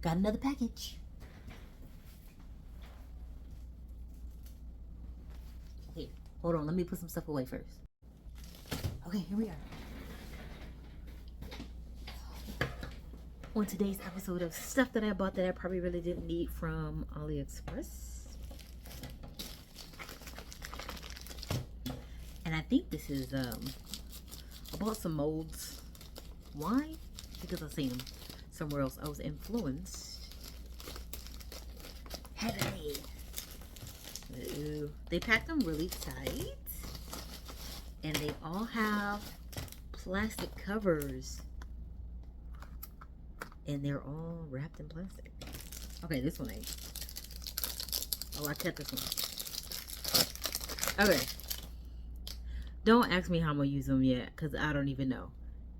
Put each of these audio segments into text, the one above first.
Got another package. Okay, hold on. Let me put some stuff away first. Okay, here we are. On today's episode of stuff that I bought that I probably really didn't need from Aliexpress. And I think this is, I bought some molds. Why? Because I've seen them somewhere else. I was influenced heavily. Ooh. They packed them really tight. And they all have plastic covers. And they're all wrapped in plastic. Okay, this one ain't. Oh, I cut this one. Okay. Don't ask me how I'm going to use them yet, because I don't even know.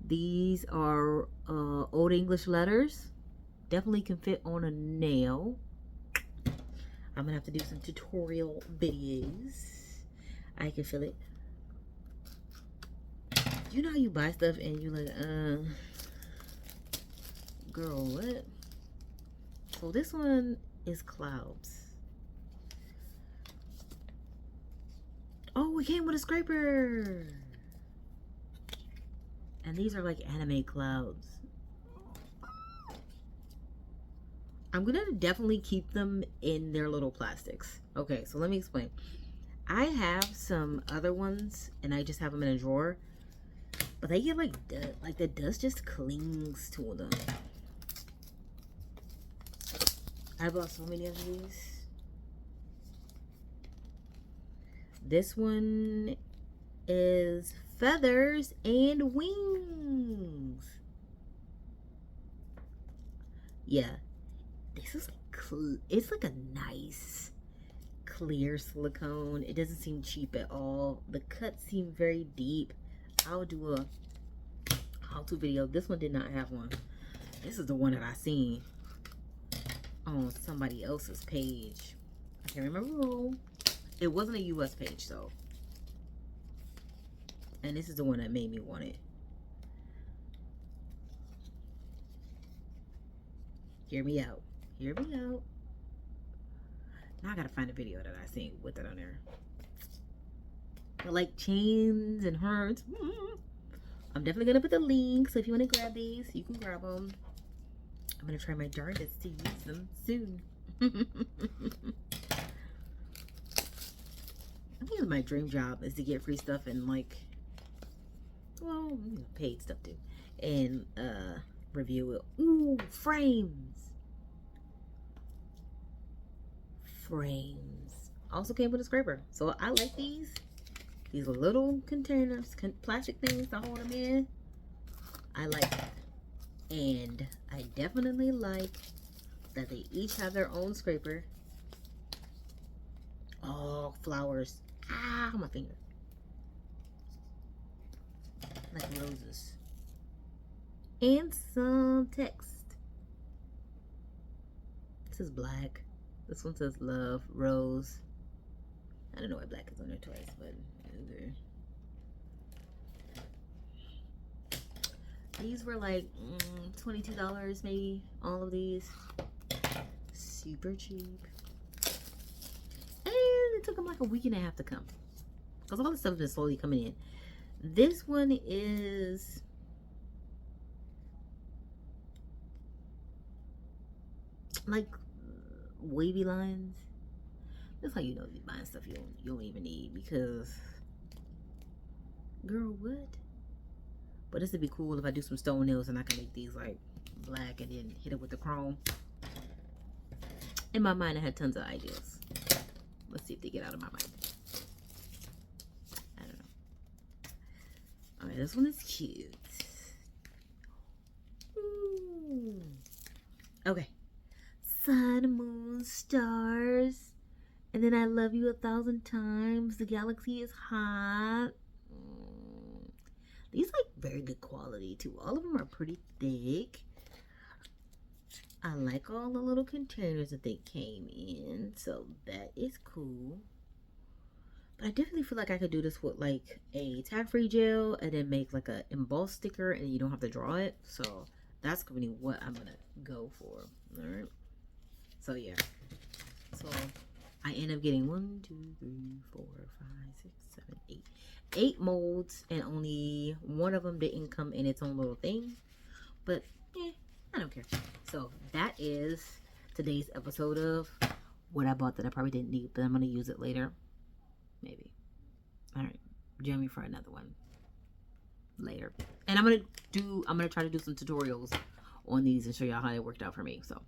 These are Old English letters. Definitely can fit on a nail. I'm going to have to do some tutorial videos. I can feel it. You know how you buy stuff and you're like, girl, what? So this one is clouds. Oh, it came with a scraper. And these are like anime clouds. I'm gonna definitely keep them in their little plastics. Okay, so let me explain. I have some other ones and I just have them in a drawer. But they get like dust, like the dust just clings to them. I bought so many of these. This one is feathers and wings. Yeah, this is like it's like a nice clear silicone. It doesn't seem cheap at all. The cuts seem very deep. I'll do a how-to video. This one did not have one. This is the one that I seen on somebody else's page. I can't remember who. It wasn't a US page though. And this is the one that made me want it. Hear me out. Hear me out. Now I gotta find a video that I seen with it on there. But like chains and hearts. I'm definitely gonna put the link, so if you want to grab these, you can grab them. I'm gonna try my darndest to use them soon. I think my dream job is to get free stuff and like, well, you know, paid stuff too, and review it. Ooh, frames. Also came with a scraper, so I like these. These little containers, plastic things to hold them in. I like that. And I definitely like that they each have their own scraper. Oh, flowers. Ah, my finger. Like roses. And some text. This is black. This one says love, rose. I don't know why black is on there twice, but these were like $22 maybe, all of these. Super cheap. And it took them like a week and a half to come, because all this stuff is slowly coming in. This one is like wavy lines. That's how you know you're buying stuff you don't even need, because girl, what? But this would be cool if I do some stone nails and I can make these like black and then hit it with the chrome. In my mind, I had tons of ideas. Let's see if they get out of my mind. I don't know. All right, this one is cute. Ooh. Okay. Sun, moon, stars. And then I love you 1,000 times. The galaxy is hot. These like very good quality too. All of them are pretty thick. I like all the little containers that they came in, so that is cool. But I definitely feel like I could do this with like a tag free gel and then make like a embossed sticker and you don't have to draw it. So that's gonna be what I'm gonna go for. All right. So yeah. So I end up getting 1, 2, 3, 4, 5, 6, 7, 8. 8 molds, and only one of them didn't come in its own little thing. But I don't care. So that is today's episode of what I bought that I probably didn't need, but I'm gonna use it later. Maybe. All right. Join me for another one later. And I'm gonna try to do some tutorials on these and show y'all how it worked out for me. So